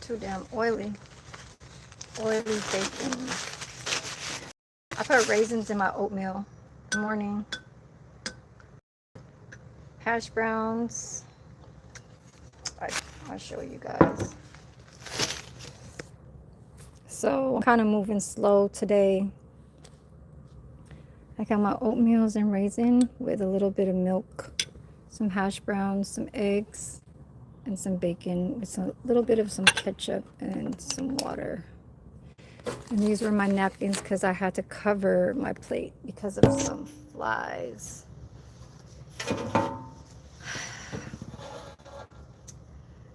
too damn oily. Oily bacon. I put raisins in my oatmeal in the morning. Hash browns. I'll show you guys. So I'm kind of moving slow today. I got my oatmeals and raisin with a little bit of milk, some hash browns, some eggs, and some bacon with a little bit of some ketchup and some water. And these were my napkins because I had to cover my plate because of some flies.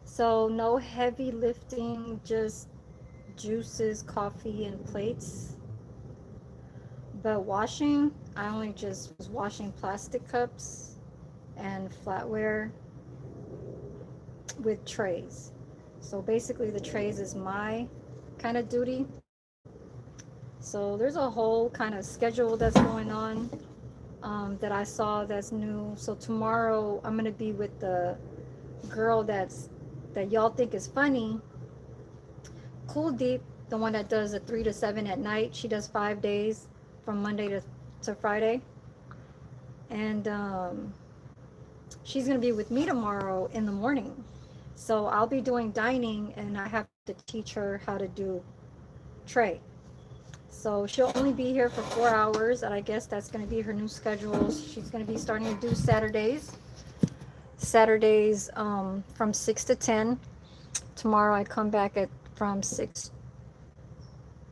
So no heavy lifting, just juices, coffee, and plates. But washing, I only just was washing plastic cups and flatware with trays. So basically the trays is my kind of duty. So there's a whole kind of schedule that's going on that I saw that's new. So tomorrow I'm going to be with the girl that y'all think is funny, Cool Deep, the one that does a 3 to 7 at night. She does 5 days from Monday to Friday. And she's going to be with me tomorrow in the morning. So I'll be doing dining and I have to teach her how to do tray. So she'll only be here for 4 hours, and I guess that's going to be her new schedule. She's going to be starting to do Saturdays from 6 to 10. Tomorrow I come back from 6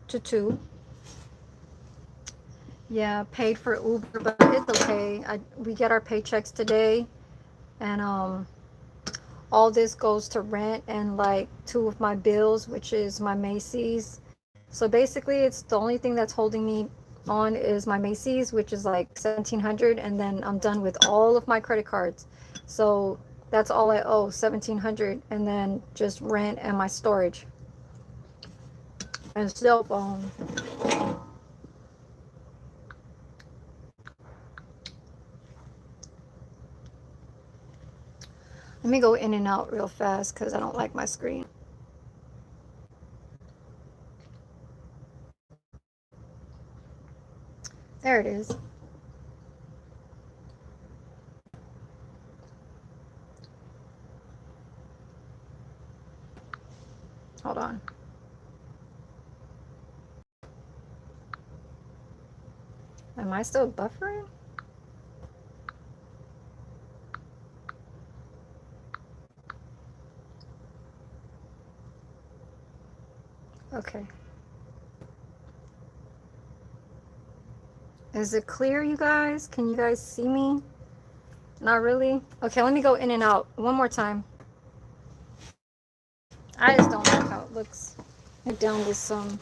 to 2. Yeah, paid for Uber, but it's okay. We get our paychecks today, and all this goes to rent and like 2 of my bills, which is my Macy's. So basically, it's the only thing that's holding me on is my Macy's, which is like $1,700, and then I'm done with all of my credit cards. So that's all I owe, $1,700, and then just rent and my storage and cell phone. Let me go in and out real fast because I don't like my screen. There it is. Hold on. Am I still buffering? Okay. Is it clear, you guys? Can you guys see me? Not really? Okay, let me go in and out one more time. I just don't like how it looks. Wipe down with some.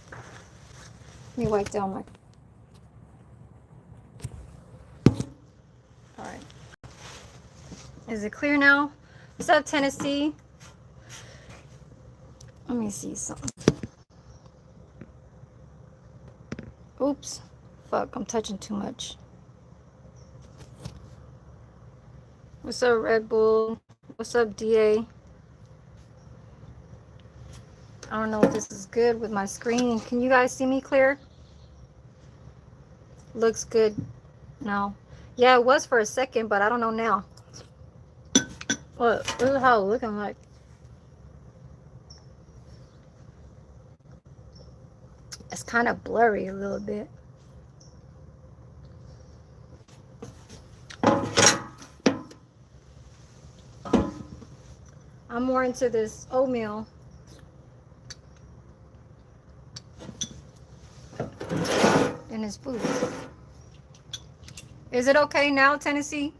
Let me wipe down my. All right. Is it clear now? What's up, Tennessee? Let me see something. Oops. Fuck, I'm touching too much. What's up, Red Bull? What's up, DA? I don't know if this is good with my screen. Can you guys see me clear? Looks good now. Yeah, it was for a second, but I don't know now. What? This is how it's looking like. It's kind of blurry a little bit. I'm more into this oatmeal. And his food. Is it okay now, Tennessee?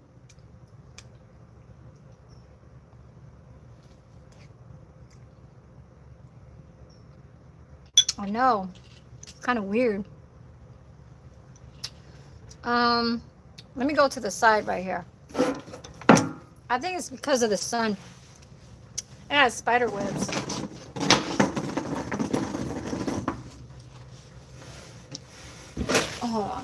I know. It's kind of weird. Let me go to the side right here. I think it's because of the sun. It has spider webs. Hold on.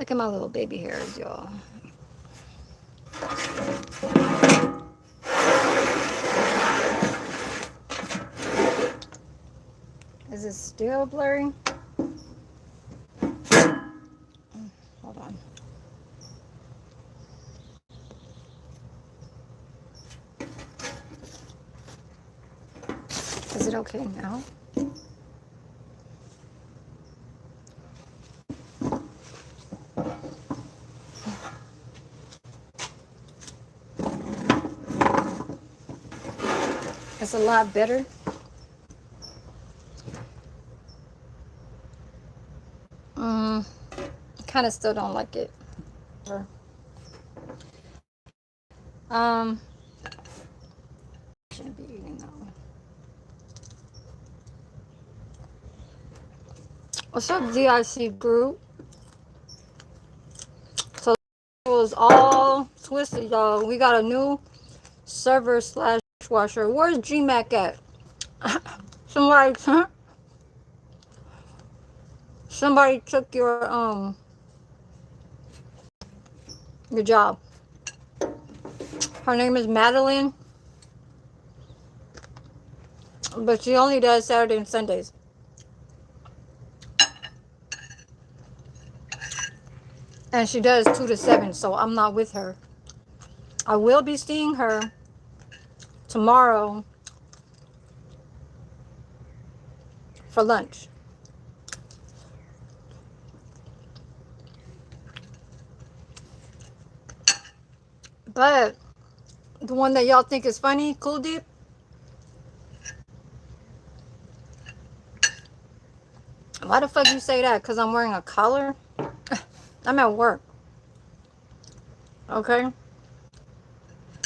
Look at my little baby hairs, y'all. Is it still blurry? Hold on. Is it okay now? It's a lot better. Kind of still don't like it. Shouldn't be eating that one. What's up, DIC group? So it was all twisted, y'all. We got a new server slash dishwasher. Where's GMAC at? Somebody took your job. Her name is Madeline, but she only does Saturday and Sundays. And she does 2 to 7, so I'm not with her. I will be seeing her tomorrow for lunch. But the one that y'all think is funny, Cool Deep, why the fuck you say that? Because I'm wearing a collar? I'm at work. Okay?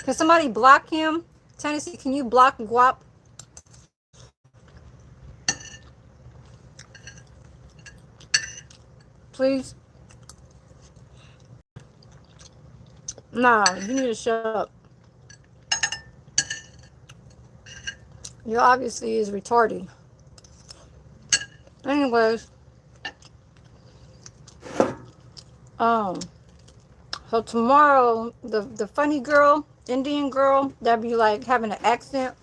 Can somebody block him? Tennessee, can you block Guap? Please? Nah, you need to shut up. You obviously is retarded. Anyways. So tomorrow, the funny girl, Indian girl, that be like having an accent,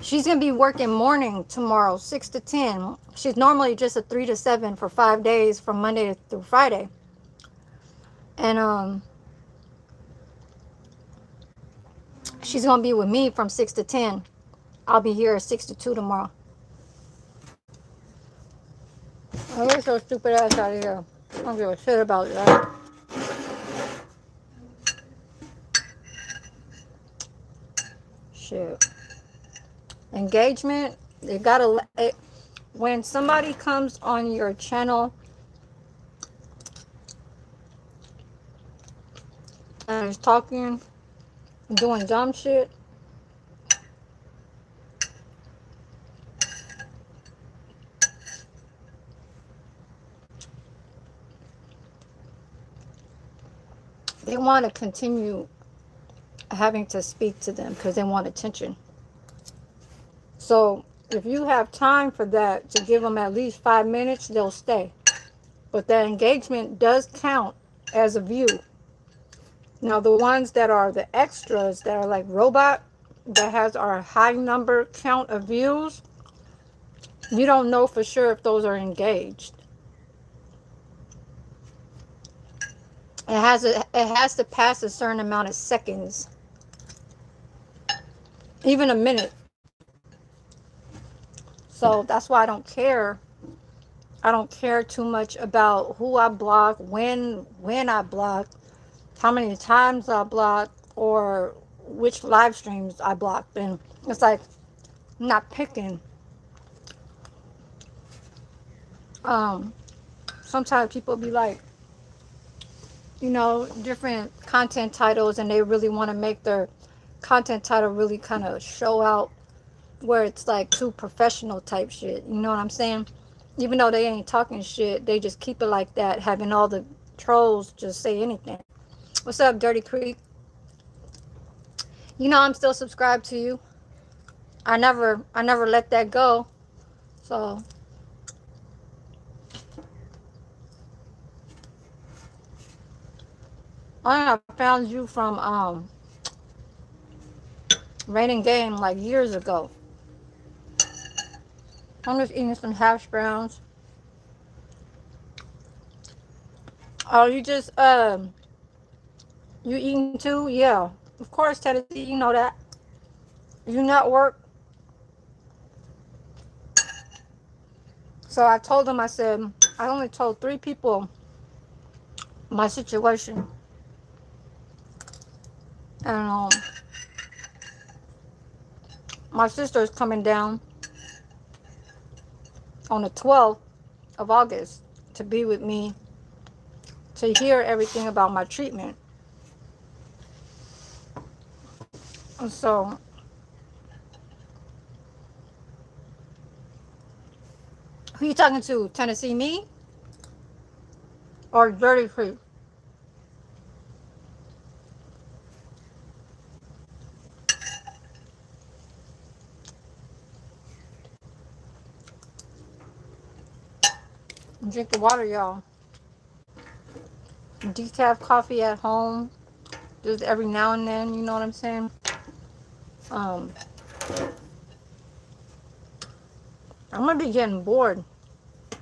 she's going to be working morning tomorrow, 6 to 10. She's normally just a 3 to 7 for 5 days from Monday through Friday. And she's going to be with me from 6 to 10. I'll be here at 6 to 2 tomorrow. Oh, get your stupid ass out of here. I don't give a shit about that. Shit. Engagement, you gotta, when somebody comes on your channel and is talking, doing dumb shit, they want to continue having to speak to them because they want attention. So if you have time for that, to give them at least 5 minutes, they'll stay. But that engagement does count as a view. Now the ones that are the extras, that are like robot, that has our high number count of views, you don't know for sure if those are engaged. It has to pass a certain amount of seconds, even a minute. So that's why I don't care. I don't care too much about who I block, when I block, how many times I block, or which live streams I blocked. And it's like, I'm not picking. Sometimes people be like, you know, different content titles, and they really want to make their content title really kind of show out where it's like too professional type shit. You know what I'm saying? Even though they ain't talking shit, they just keep it like that, having all the trolls just say anything. What's up, Dirty Creek? You know I'm still subscribed to you. I never let that go. So I found you from Raining Game like years ago. I'm just eating some hash browns. Oh, you eating too? Yeah. Of course, Tennessee, you know that. You network. So I told him, I said, I only told 3 people my situation. And my sister is coming down on the 12th of August to be with me to hear everything about my treatment. And so, who you talking to? Tennessee, me? Or Dirty Creek? Drink the water, y'all. Decaf coffee at home. Just every now and then, you know what I'm saying? Um, I'm gonna be getting bored.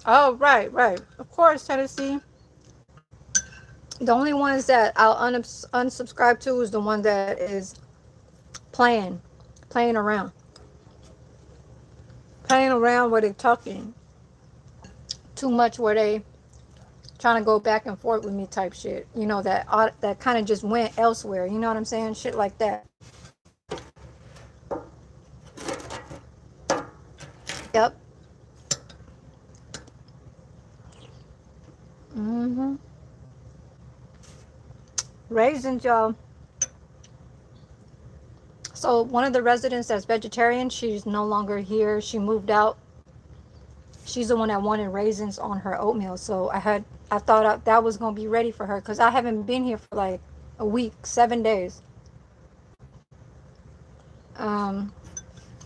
Oh, right, right. Of course, Tennessee. The only ones that I'll unsubscribe to is the one that is playing, playing around, playing around where they talking too much, where they trying to go back and forth with me type shit. You know that kind of just went elsewhere. You know what I'm saying? Shit like that. Yep. Mm-hmm. Raisins, y'all. So one of the residents that's vegetarian, she's no longer here. She moved out. She's the one that wanted raisins on her oatmeal. So I thought that was gonna be ready for her because I haven't been here for like a week, 7 days. Um,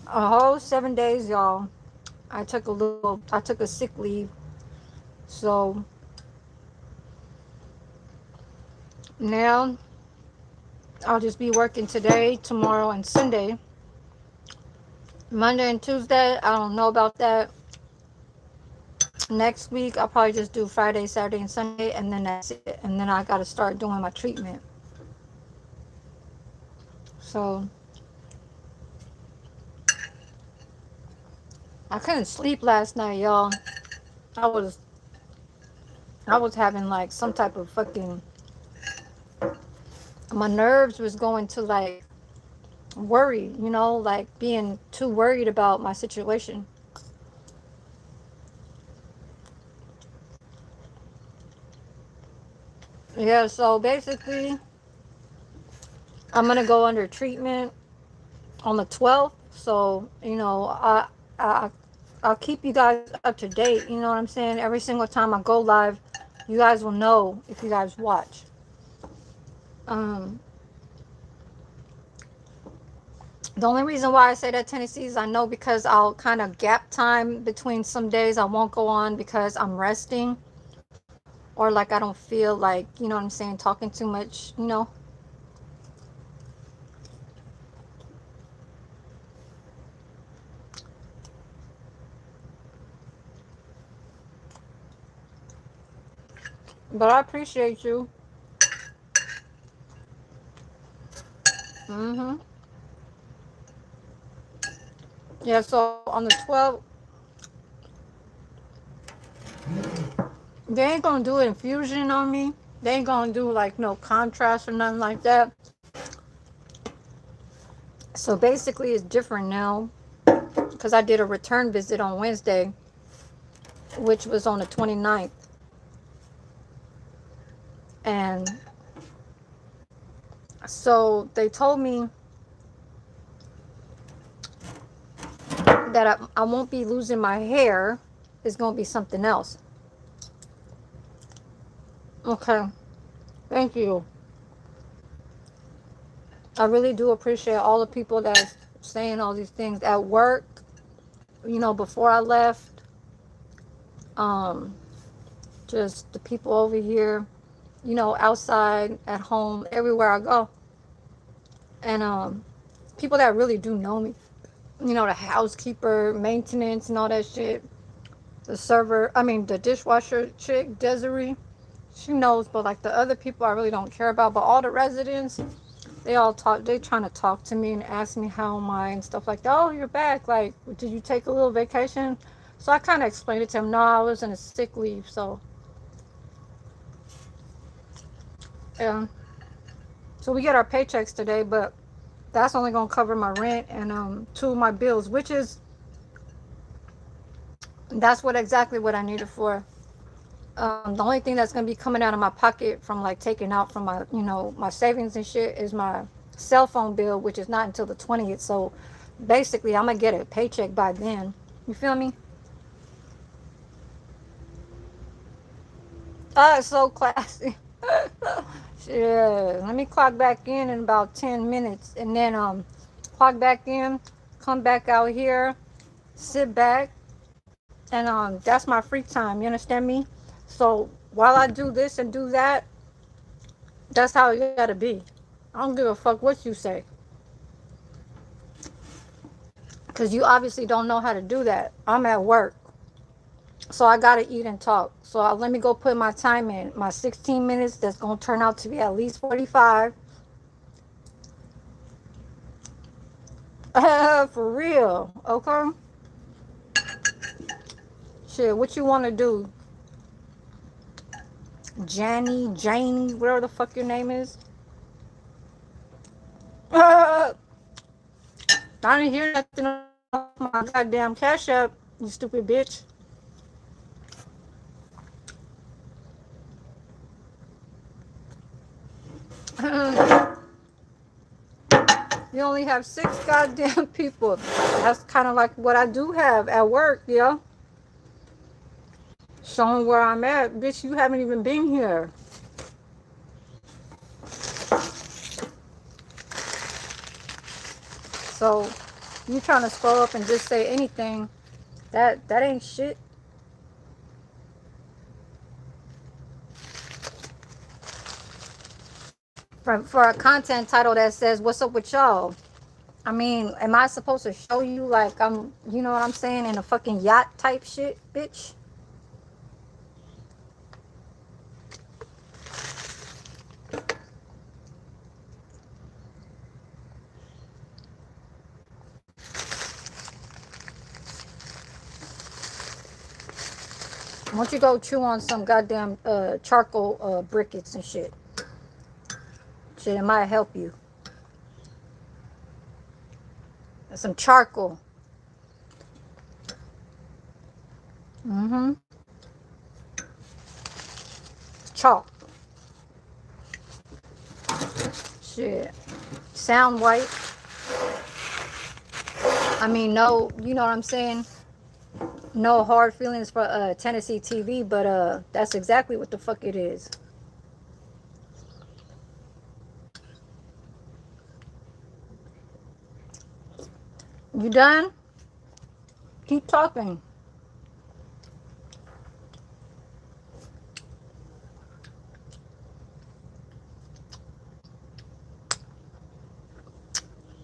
a whole 7 days, y'all. I took a sick leave. So now I'll just be working today, tomorrow, and Sunday. Monday and Tuesday, I don't know about that. Next week, I'll probably just do Friday, Saturday, and Sunday, and then that's it. And then I got to start doing my treatment. So I couldn't sleep last night, y'all. I was I was having like some type of fucking, my nerves was going to like worry, like being too worried about my situation. Yeah, so basically I'm gonna go under treatment on the 12th. So, I I'll keep you guys up to date, you know what I'm saying? Every single time I go live, you guys will know if you guys watch. Um the only reason why I say that, Tennessee, is I know because I'll kind of gap time between some days. I won't go on because I'm resting, or like I don't feel like, you know what I'm saying, talking too much. But I appreciate you. Mm-hmm. Yeah, so on the 12th, they ain't gonna do an infusion on me. They ain't gonna do like no contrast or nothing like that. So basically, it's different now because I did a return visit on Wednesday, which was on the 29th. And so they told me that I won't be losing my hair. It's going to be something else. Okay. Thank you. I really do appreciate all the people that are saying all these things at work, before I left. Um, just the people over here. you know, outside, at home, everywhere I go. And people that really do know me, you know, the housekeeper, maintenance, and all that shit. The server, I mean, the dishwasher chick, Desiree, she knows, but like the other people, I really don't care about. But all the residents, they all talk, they trying to talk to me and ask me how am I and stuff like that. Oh, you're back. Like, did you take a little vacation? So I kind of explained it to him. No, I was in a sick leave. So, yeah. So we get our paychecks today, but that's only gonna cover my rent and two of my bills, which is that's what exactly what I need it for. The only thing that's gonna be coming out of my pocket from like taking out from my, you know, my savings and shit is my cell phone bill, which is not until the 20th. So basically, I'm gonna get a paycheck by then. You feel me? It's so classy. Shit. Let me clock back in about 10 minutes, and then clock back in, come back out here, sit back, and that's my free time. You understand me? So while I do this and do that, that's how it gotta be. I don't give a fuck what you say, because you obviously don't know how to do that. I'm at work, so I gotta eat and talk. So let me go put my time in. My 16 minutes, that's gonna turn out to be at least 45. For real, okay? Shit, what you wanna do? Janie, whatever the fuck your name is. I didn't hear nothing off my goddamn cash app, you stupid bitch. You only have 6 goddamn people. That's kind of like what I do have at work, yeah. Showing where I'm at. Bitch, you haven't even been here. So, you trying to scroll up and just say anything, that ain't shit. For a content title that says, what's up with y'all? I mean, am I supposed to show you like I'm, you know what I'm saying, in a fucking yacht type shit, bitch? Why don't you go chew on some goddamn charcoal briquettes and shit? Shit, it might help you. Some charcoal. Mm-hmm. Chalk. Shit. Sound white. I mean, no, you know what I'm saying? No hard feelings for Tennessee TV, but that's exactly what the fuck it is. You done? Keep talking.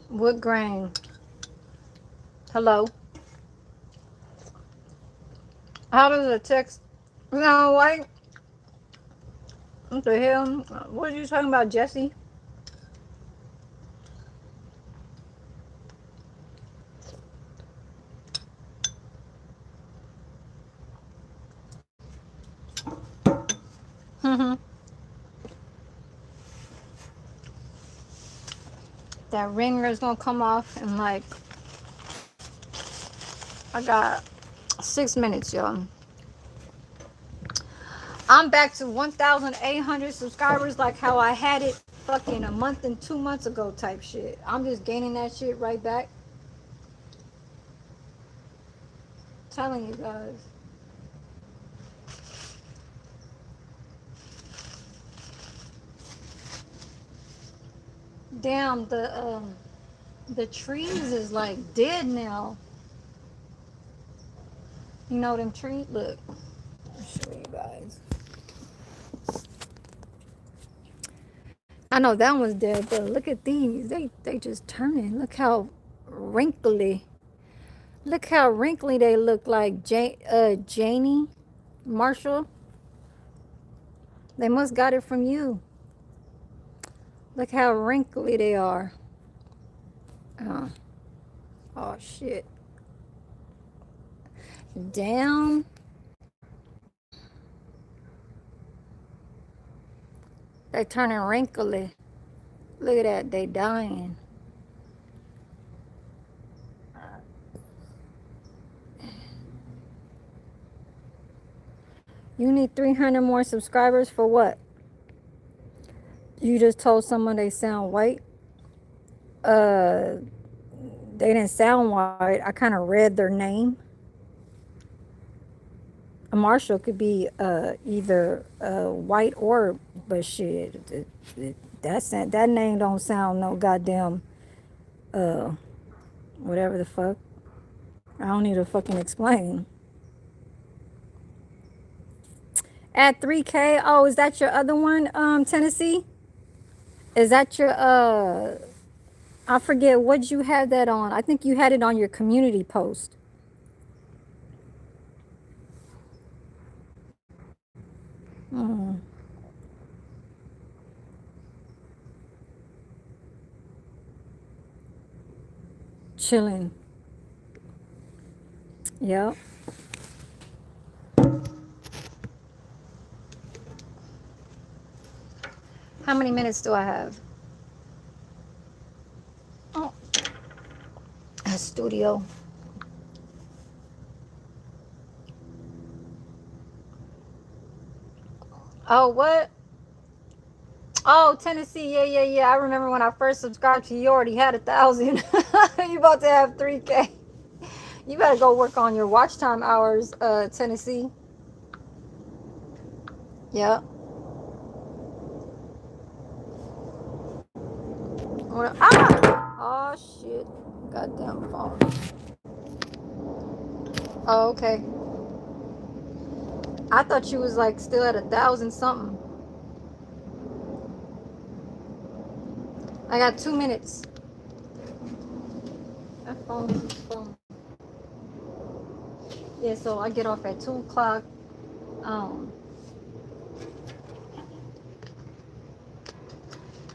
Wood grain. Hello. How does a text? No, wait. What the hell? What are you talking about, Jesse? That ringer is gonna come off in like, I got 6 minutes, y'all. I'm back to 1,800 subscribers, like how I had it fucking a month and 2 months ago type shit. I'm just gaining that shit right back. Telling you guys. Damn, the trees is like dead now. You know them trees? Look. I'll show you guys. I know that one's dead, but look at these. They just turning. Look how wrinkly. Look how wrinkly they look like. Janie Marshall. They must got it from you. Look how wrinkly they are. Oh, oh shit. Damn. They turning wrinkly. Look at that. They dying. You need 300 more subscribers for what? You just told someone they sound white? They didn't sound white. I kind of read their name. A Marshall could be either white or, but shit, that name don't sound no goddamn whatever the fuck. I don't need to fucking explain. At 3K, oh, is that your other one, Tennessee? Is that your I forget what you had that on. I think you had it on your community post. Chilling. Yep. How many minutes do I have? Oh, a studio. Oh, what? Oh, Tennessee. Yeah. I remember when I first subscribed to you, you already had 1,000. You about to have 3K. You better go work on your watch time hours, Tennessee. Yep. Oh, shit. Goddamn phone. Oh, okay. I thought you was like still at 1,000 something. I got 2 minutes. That phone. Yeah, so I get off at 2 o'clock.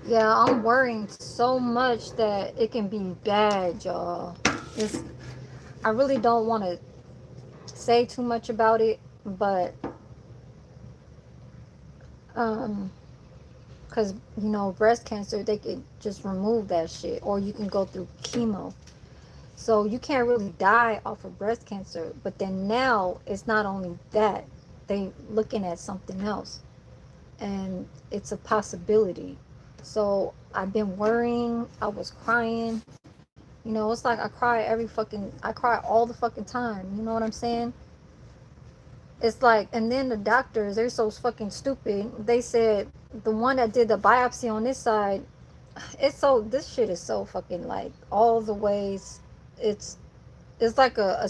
Yeah, I'm worrying so much that it can be bad, y'all. I really don't want to say too much about it, but because you know, breast cancer, they could just remove that shit, or you can go through chemo. So you can't really die off of breast cancer. But then now it's not only that, they looking at something else, and it's a possibility. So I've been worrying. I was crying. You know, it's like I cry all the fucking time. You know what I'm saying? It's like, and then the doctors, they're so fucking stupid. They said the one that did the biopsy on this side, this shit is so fucking like all the ways. It's like a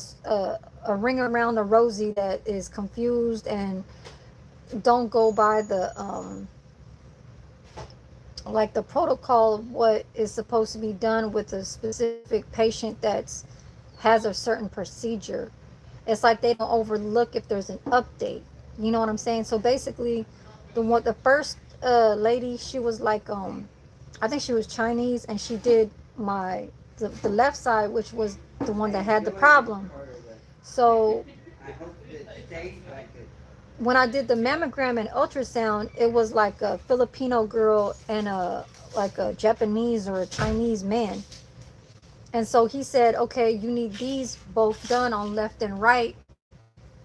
ring around the rosy that is confused and don't go by the like the protocol of what is supposed to be done with a specific patient that's has a certain procedure. It's like they don't overlook if there's an update. You know what I'm saying? So basically, the first lady, she was like I think she was Chinese, and she did the left side, which was the one that had the problem. So when I did the mammogram and ultrasound, it was like a Filipino girl and a Japanese or a Chinese man. And so he said, okay, you need these both done on left and right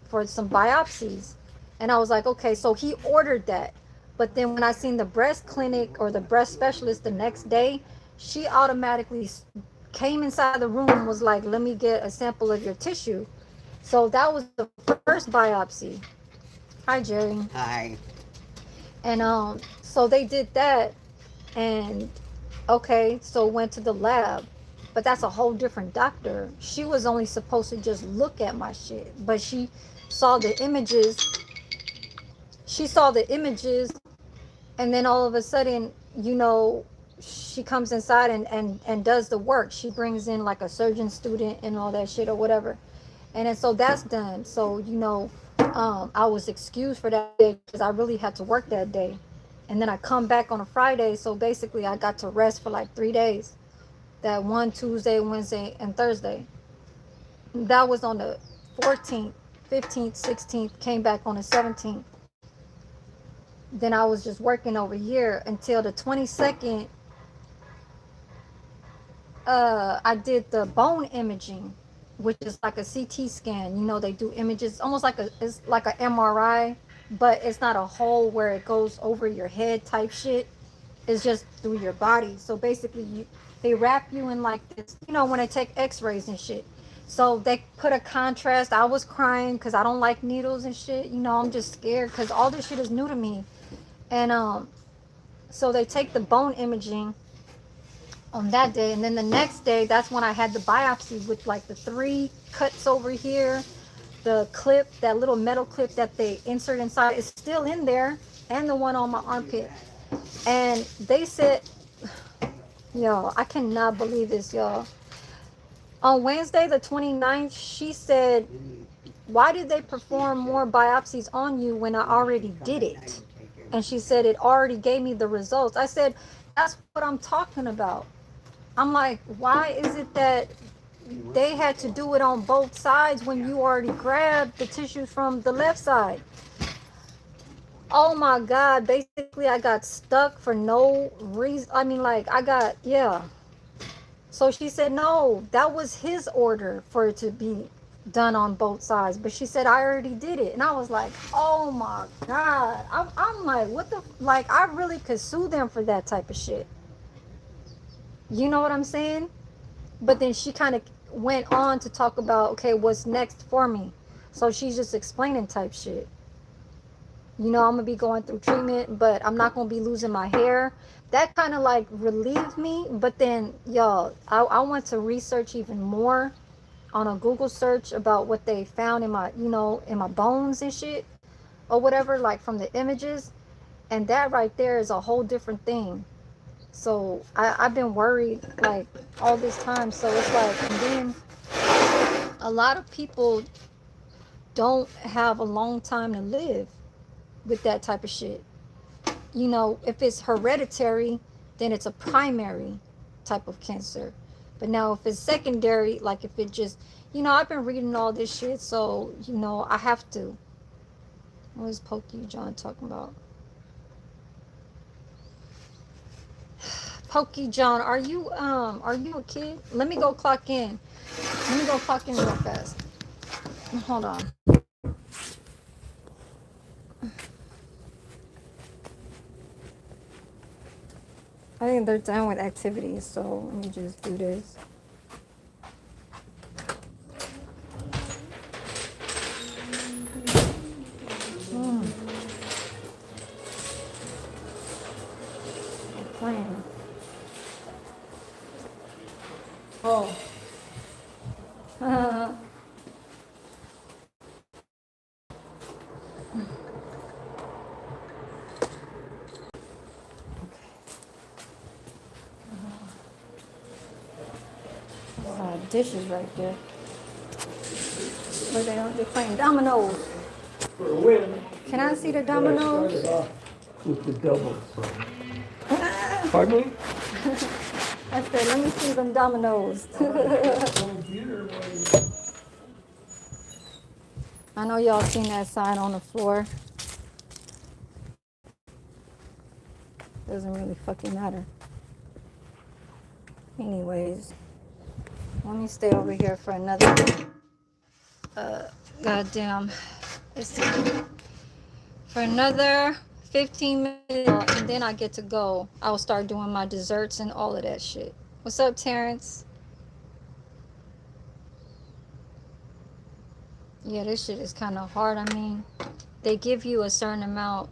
for some biopsies. And I was like, okay, so he ordered that. But then when I seen the breast clinic or the breast specialist the next day, she automatically came inside the room and was like, let me get a sample of your tissue. So that was the first biopsy. Hi, Jerry. Hi. And so they did that, and okay, so went to the lab, but that's a whole different doctor. She was only supposed to just look at my shit, but she saw the images. She saw the images, and then all of a sudden, you know, she comes inside and does the work. She brings in like a surgeon student and all that shit or whatever. And then so that's done. So, you know, I was excused for that day because I really had to work that day. And then I come back on a Friday. So basically I got to rest for like 3 days. That one Tuesday, Wednesday, and Thursday. That was on the 14th, 15th, 16th, came back on the 17th. Then I was just working over here until the 22nd. I did the bone imaging, which is like a CT scan. You know, they do images almost like it's like a MRI, but it's not a hole where it goes over your head type shit. It's just through your body. So basically, they wrap you in like this. You know, when they take X-rays and shit. So they put a contrast. I was crying because I don't like needles and shit. You know, I'm just scared because all this shit is new to me. And so they take the bone imaging on that day, and then the next day, that's when I had the biopsy with like the 3 cuts over here. The clip, that little metal clip that they insert inside, is still in there, and the one on my armpit. And they said, yo, I cannot believe this, y'all. On Wednesday the 29th, she said, why did they perform more biopsies on you when I already did it? And she said it already gave me the results. I said, that's what I'm talking about. I'm like, why is it that they had to do it on both sides when you already grabbed the tissues from the left side? Oh my God. Basically, I got stuck for no reason. I mean, like, yeah. So she said, no, that was his order for it to be done on both sides. But she said, I already did it. And I was like, oh my God. I'm like, what the, like, I really could sue them for that type of shit. You know what I'm saying? But then she kind of went on to talk about, okay, what's next for me. So she's just explaining type shit. You know, I'm gonna be going through treatment, but I'm not gonna be losing my hair. That kind of like relieved me. But then, y'all, I went to research even more on a Google search about what they found in my, you know, in my bones and shit or whatever, like from the images. And that right there is a whole different thing. So I've been worried like all this time. So it's like, and then a lot of people don't have a long time to live with that type of shit. You know, if it's hereditary, then it's a primary type of cancer. But now if it's secondary, like if it just, you know, I've been reading all this shit, so, you know, I have to. What is Pokey John talking about? Pokey John, are you a kid? Let me go clock in. Let me go clock in real fast. Hold on. I think they're done with activities, so let me just do this. Playing. Oh. Dishes right there. But they're playing dominoes. For a win. Can I see the dominoes? With the doubles. Pardon me? I said, let me see them dominoes. I know y'all seen that sign on the floor. Doesn't really fucking matter. Anyways, let me stay over here for another goddamn, for another 15 minutes, and then I get to go. I'll start doing my desserts and all of that shit. What's up, Terrence? Yeah, this shit is kind of hard. I mean, they give you a certain amount.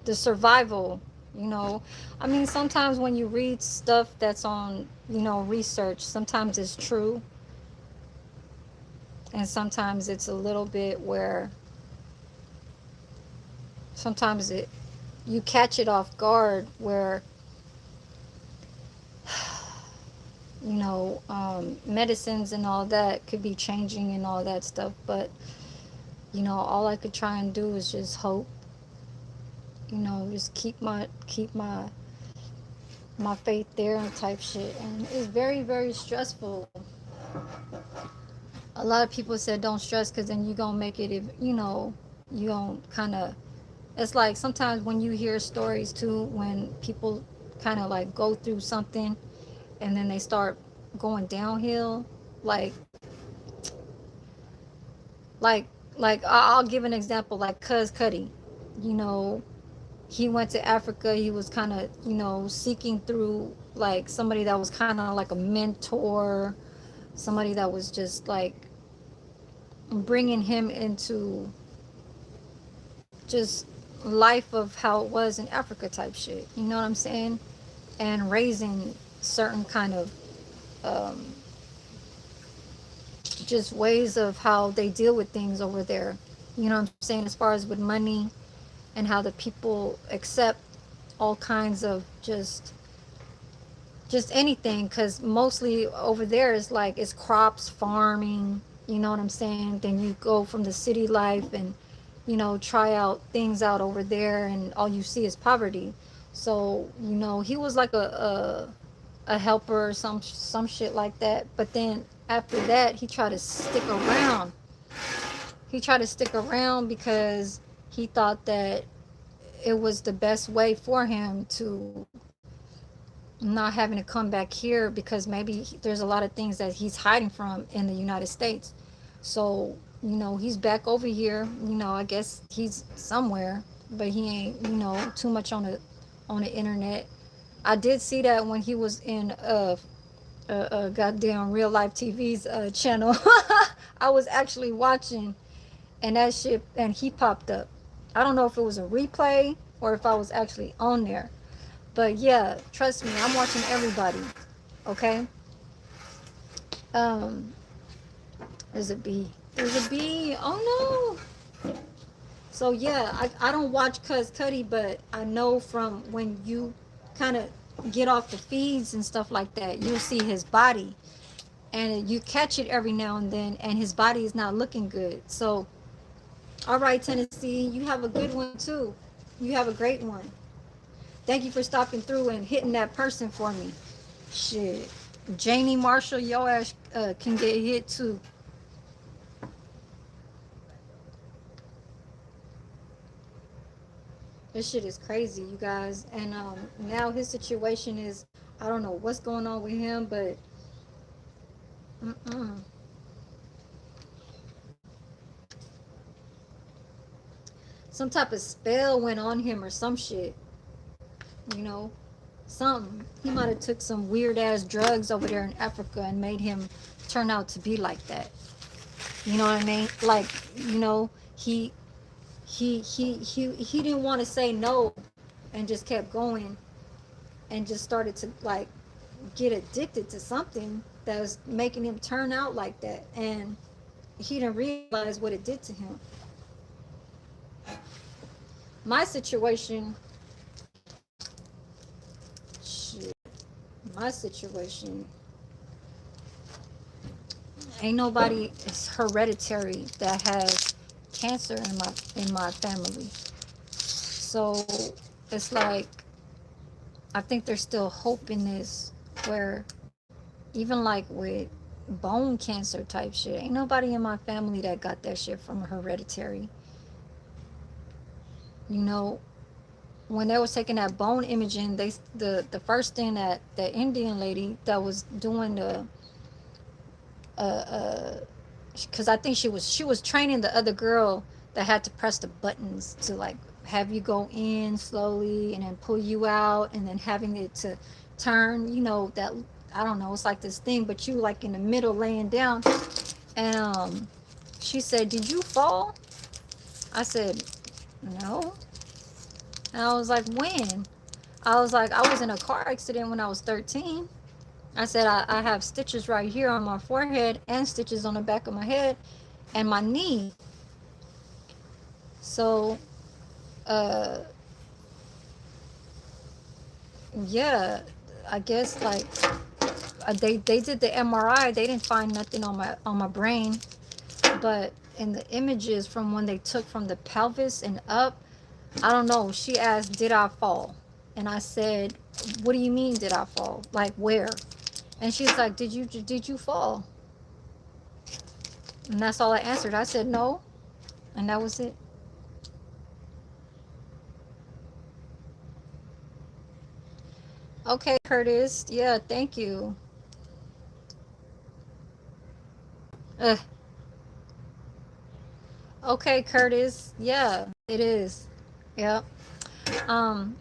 The survival, you know. I mean, sometimes when you read stuff that's on, you know, research, sometimes it's true. And sometimes it's a little bit where sometimes you catch it off guard where, medicines and all that could be changing and all that stuff. But, all I could try and do is just hope, just keep my faith there and type shit. And it's very, very stressful. A lot of people said don't stress because then you're going to make it, if, you going to kind of, it's like sometimes when you hear stories too, when people kind of like go through something and then they start going downhill, like like I'll give an example, like Cuz Cuddy. you know he went to Africa. He was kind of, seeking through like somebody that was kind of like a mentor, somebody that was just like bringing him into just life of how it was in Africa type shit. You know what I'm saying? And raising certain kind of um, just ways of how they deal with things over there. You know what I'm saying? As far as with money and how the people accept all kinds of just anything, because mostly over there is like it's crops, farming. You know what I'm saying? Then you go from the city life and try out things out over there, and all you see is poverty. So he was like a helper or some shit like that. But then after that, he tried to stick around. He tried to stick around because he thought that it was the best way for him to not having to come back here, because maybe there's a lot of things that he's hiding from in the United States. So he's back over here. I guess he's somewhere, but he ain't too much on the internet. I did see that when he was in goddamn Real Life TV's channel. I was actually watching, and that shit, and he popped up. I don't know if it was a replay or if I was actually on there. But yeah, trust me, I'm watching everybody. Okay? There's a bee. There's a bee. Oh no. So yeah, I don't watch Cuz Cuddy, but I know from when you kind of get off the feeds and stuff like that, you'll see his body. And you catch it every now and then, and his body is not looking good. So, all right, Tennessee, you have a good one too. You have a great one. Thank you for stopping through and hitting that person for me. Shit. Janie Marshall, your ass can get hit too. This shit is crazy, you guys. And now his situation is, I don't know what's going on with him, but some type of spell went on him or some shit. Something. He might have took some weird ass drugs over there in Africa and made him turn out to be like that. You know what I mean? Like, he didn't want to say no and just kept going and just started to like get addicted to something that was making him turn out like that, and he didn't realize what it did to him. My situation, ain't nobody, it's hereditary that has cancer in my family. So it's like, I think there's still hope in this, where even like with bone cancer type shit, ain't nobody in my family that got that shit from hereditary. When they was taking that bone imaging, the first thing that the Indian lady that was doing the because I think she was training the other girl that had to press the buttons to like have you go in slowly and then pull you out, and then having it to turn, that, I don't know, it's like this thing, but you like in the middle laying down. And she said, "Did you fall?" I said, "No." And I was like, "When?" I was like, "I was in a car accident when I was 13. I said, I have stitches right here on my forehead and stitches on the back of my head and my knee." So, yeah, I guess like they did the MRI. They didn't find nothing on my brain, but in the images from when they took from the pelvis and up, I don't know. She asked, "Did I fall?" And I said, "What do you mean, did I fall? Like where?" And she's like, did you fall?" And that's all I answered. I said no, and that was it. Okay, Curtis. Yeah, thank you. Ugh. Okay, Curtis. Yeah, it is. Yep. Um,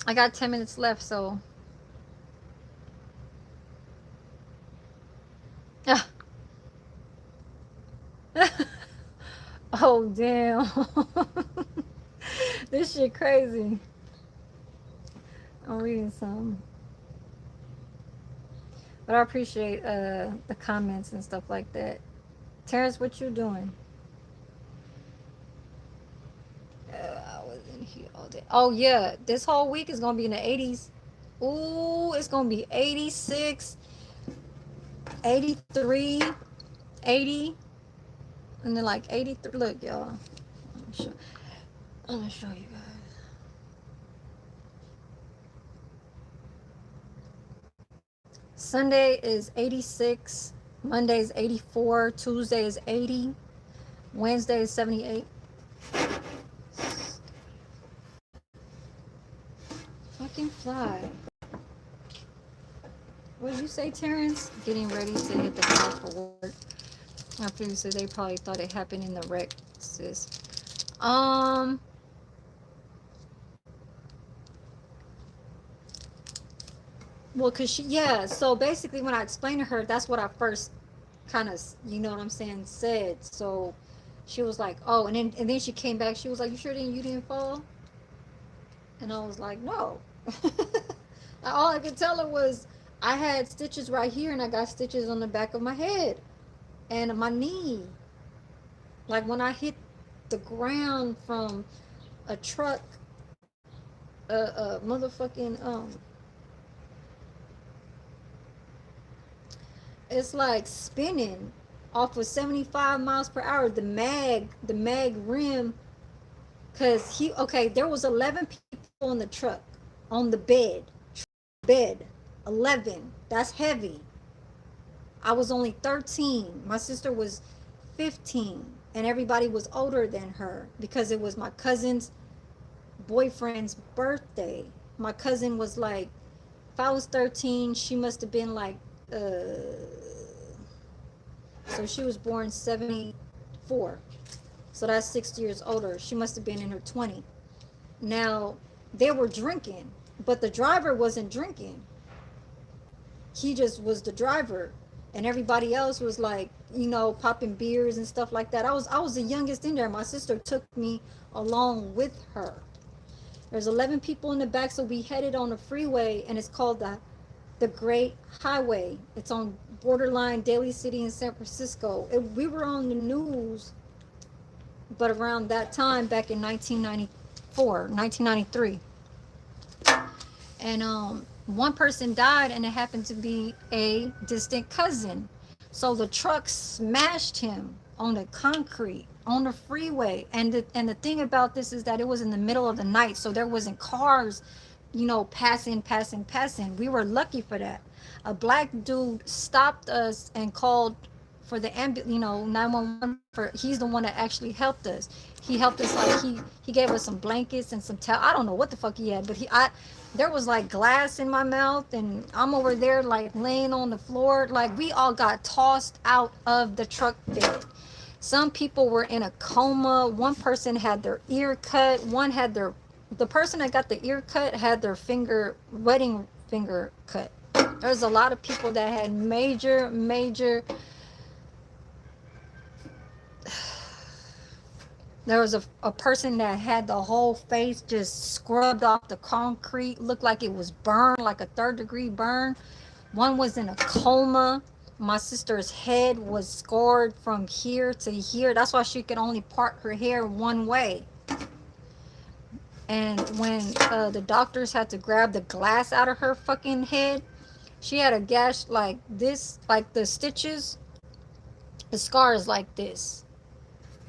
I got 10 minutes left, so. Oh, damn. This shit crazy. I'm reading some. But I appreciate the comments and stuff like that. Terrence, what you doing? I was in here all day. Oh, yeah. This whole week is going to be in the 80s. Ooh, it's going to be 86, 83, 80, and then like 83. Look, y'all. I'm going to show you guys. Sunday is 86. Monday is 84. Tuesday is 80. Wednesday is 78. Fucking fly. What did you say, Terrence? Getting ready to hit the car for work. I figured so they probably thought it happened in the wreck, sis. Well, cause yeah. So basically, when I explained to her, that's what I first kind of, you know what I'm saying, said. So she was like, "Oh," and then she came back. She was like, "You sure you didn't fall?" And I was like, "No." All I could tell her was I had stitches right here, and I got stitches on the back of my head and my knee. Like when I hit the ground from a truck, motherfucking it's like spinning off of 75 miles per hour. The mag rim, because there was 11 people in the truck on the bed 11. That's heavy. I was only 13. My sister was 15, and everybody was older than her because it was my cousin's boyfriend's birthday. My cousin was like, if I was 13, she must have been like, so she was born 74. So that's 6 years older. She must have been in her 20. Now, they were drinking, but the driver wasn't drinking. He just was the driver. And everybody else was like, popping beers and stuff like that. I was the youngest in there. My sister took me along with her. There's 11 people in the back, so we headed on the freeway, and it's called the Great Highway. It's on borderline Daly City in San Francisco. We were on the news, but around that time, back in 1993. And one person died, and it happened to be a distant cousin. So the truck smashed him on the concrete on the freeway. And the thing about this is that it was in the middle of the night, so there wasn't cars, passing. We were lucky for that. A black dude stopped us and called for the ambulance, 911. He's the one that actually helped us. He helped us, like he gave us some blankets and some towel. I don't know what the fuck he had, but there was like glass in my mouth, and I'm over there like laying on the floor. Like we all got tossed out of the truck bed. Some people were in a coma. One person had their ear cut. The person that got the ear cut had their wedding finger cut. There's a lot of people that had major there was a person that had the whole face just scrubbed off the concrete, looked like it was burned, like a 3rd-degree burn. One was in a coma. My sister's head was scored from here to here. That's why she could only part her hair one way. And when the doctors had to grab the glass out of her fucking head, she had a gash like this, like the stitches, the scars like this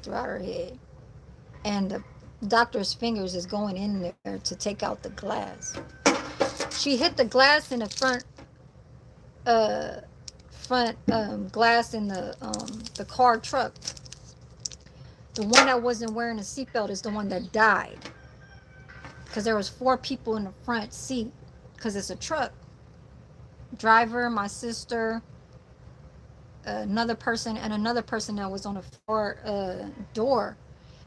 throughout her head. And the doctor's fingers is going in there to take out the glass. She hit the glass in the front glass in the car truck. The one that wasn't wearing a seatbelt is the one that died, because there was 4 people in the front seat, because it's a truck. Driver, my sister, another person, and another person that was on the far door.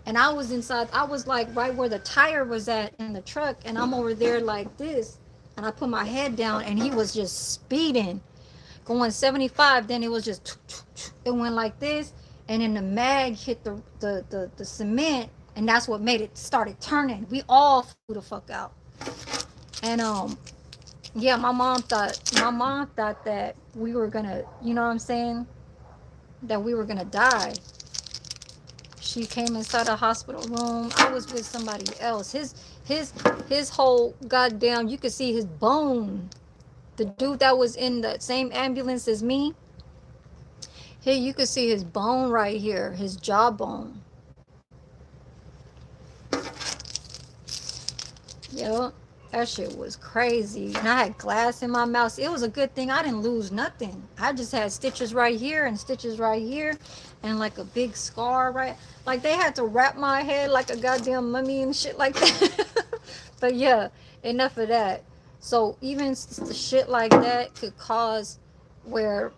And I was inside. I was like right where the tire was at in the truck, and I'm over there like this, and I put my head down, and he was just speeding, going 75. Then it was just, it went like this, and then the mag hit the cement, and that's what made it started turning. We all flew the fuck out. And yeah, my mom thought that we were gonna, you know what I'm saying, that we were gonna die. She came inside the hospital room. I was with somebody else. His whole goddamn, you could see his bone. The dude that was in the same ambulance as me, here you could see his bone right here, his jawbone. Yep, that shit was crazy. And I had glass in my mouth. It was a good thing I didn't lose nothing. I just had stitches right here and stitches right here, and like a big scar right. Like they had to wrap my head like a goddamn mummy and shit like that. But yeah, enough of that. So even the shit like that could cause where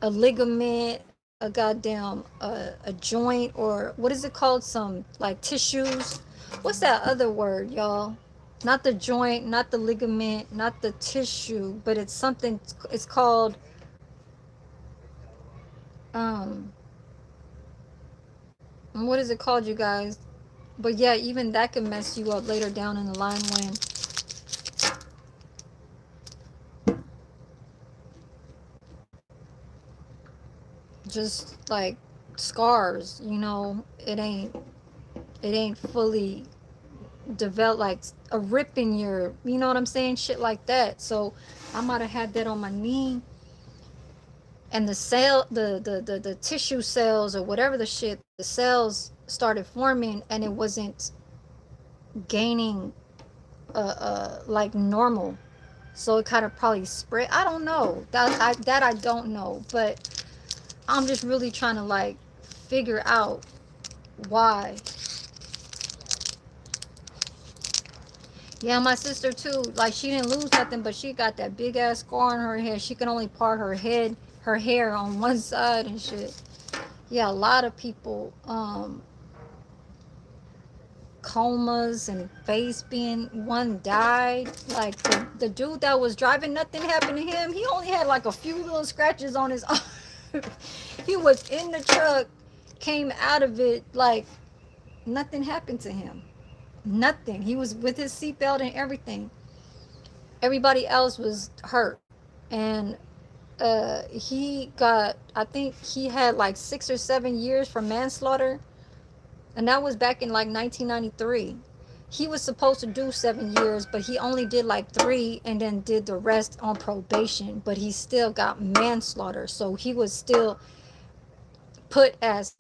a ligament, a goddamn a joint, or what is it called? Some like tissues. What's that other word, y'all? Not the joint, not the ligament, not the tissue, but it's something. It's called what is it called, you guys? But yeah, even that can mess you up later down in the line when just like scars, you know, it ain't fully developed, like a rip in your, you know what I'm saying, shit like that. So I might have had that on my knee, and the tissue cells or whatever the shit, the cells started forming, and it wasn't gaining like normal, so it kind of probably spread. I don't know, that I don't know, but I'm just really trying to like figure out why. Yeah, my sister too, like she didn't lose nothing, but she got that big ass scar on her head. She can only part her hair on one side and shit. Yeah, a lot of people comas and face being, one died. Like the dude that was driving, nothing happened to him. He only had like a few little scratches on his arm. He was in the truck, came out of it, like nothing happened to him. Nothing. He was with his seatbelt and everything. Everybody else was hurt. And he got, I think he had like 6 or 7 years for manslaughter, and that was back in like 1993. He was supposed to do 7 years, but he only did like 3 and then did the rest on probation, but he still got manslaughter, so he was still put as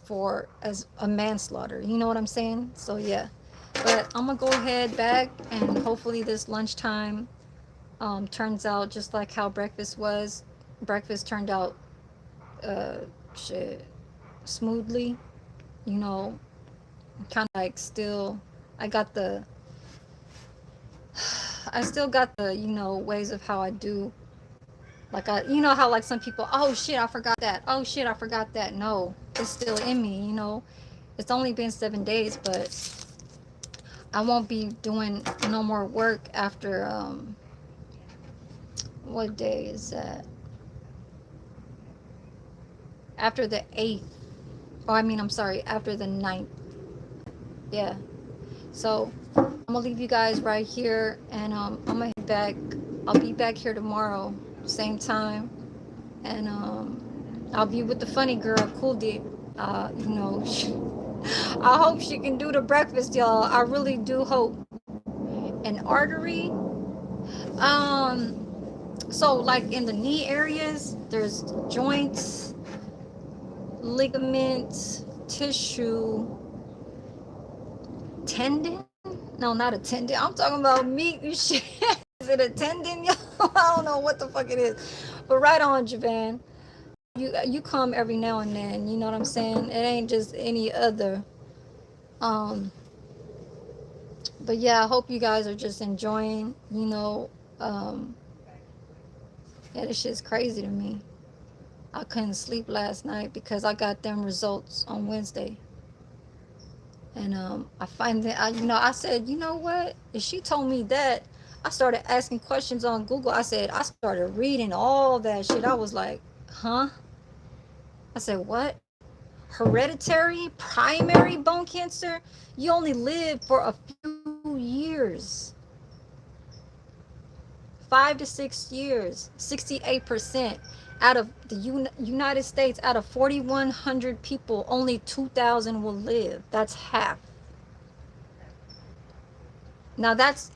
a manslaughter, you know what I'm saying? So yeah, but I'm gonna go ahead back, and hopefully this lunchtime turns out just like how breakfast was. Breakfast turned out shit smoothly, you know, kind of like still I still got the, you know, ways of how I do, like you know how like some people, oh shit I forgot that, oh shit I forgot that. No, it's still in me, you know. It's only been 7 days, but I won't be doing no more work after what day is that? After the 8th. Oh, I mean, I'm sorry, after the 9th. Yeah. So I'm gonna leave you guys right here, and I'm gonna head back. I'll be back here tomorrow, same time, and I'll be with the funny girl, Cool Deep. You know, I hope she can do the breakfast, y'all. I really do hope. An artery. So like in the knee areas, there's joints, ligaments, tissue, tendon. No, not a tendon. I'm talking about meat and shit. Is it a tendon, y'all? I don't know what the fuck it is. But right on, Javan. You come every now and then. You know what I'm saying? It ain't just any other. Um. But yeah, I hope you guys are just enjoying. Yeah, this shit's crazy to me. I couldn't sleep last night because I got them results on Wednesday. And I find that I said, you know what? If she told me that, I started asking questions on Google. I started reading all that shit. I was like, huh? I said, what? Hereditary primary bone cancer? You only live for a few years. 5 to 6 years. 68%. Out of the United States, out of 4,100 people, only 2,000 will live. That's half. Now that's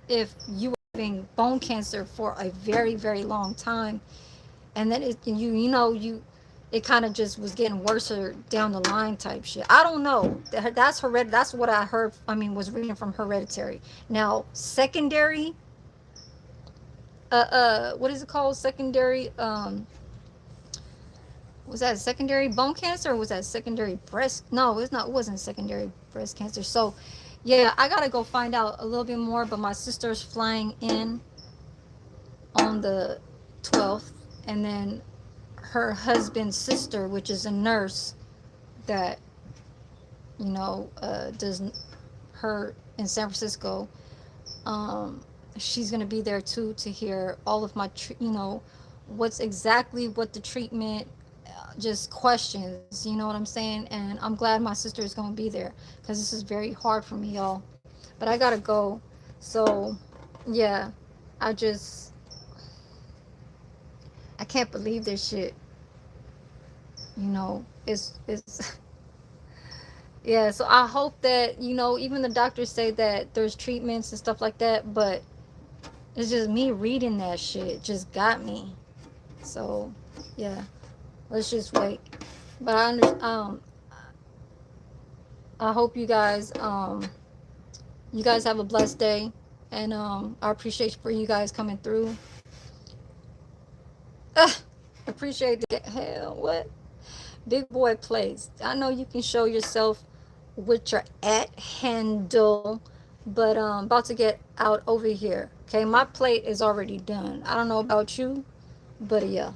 if you were having bone cancer for a very, very long time, and then it kind of just was getting worse down the line type shit. I don't know. That's hereditary. That's what I heard. Was reading from Hereditary. Now secondary. What is it called? Secondary. Was that secondary bone cancer or was that secondary breast? No, it's not. It wasn't secondary breast cancer. So, yeah, I gotta go find out a little bit more. But my sister's flying in on the 12th, and then her husband's sister, which is a nurse that does her in San Francisco. She's gonna be there too to hear all of my, what the treatment. Just questions, you know what I'm saying? And I'm glad my sister is going to be there because this is very hard for me, y'all. But I gotta go. So yeah, I can't believe this shit. It's yeah. So I hope that even the doctors say that there's treatments and stuff like that, but it's just me reading that shit just got me. So yeah, let's just wait. But I hope you guys have a blessed day, and I appreciate for you guys coming through. Appreciate the hell what big boy plays. I know you can show yourself with your at handle, but about to get out over here. Okay, my plate is already done. I don't know about you, but yeah.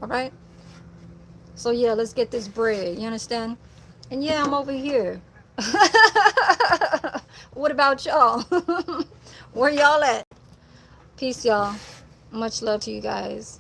All right. So yeah, let's get this bread. You understand? And yeah, I'm over here. What about y'all? Where y'all at? Peace, y'all. Much love to you guys.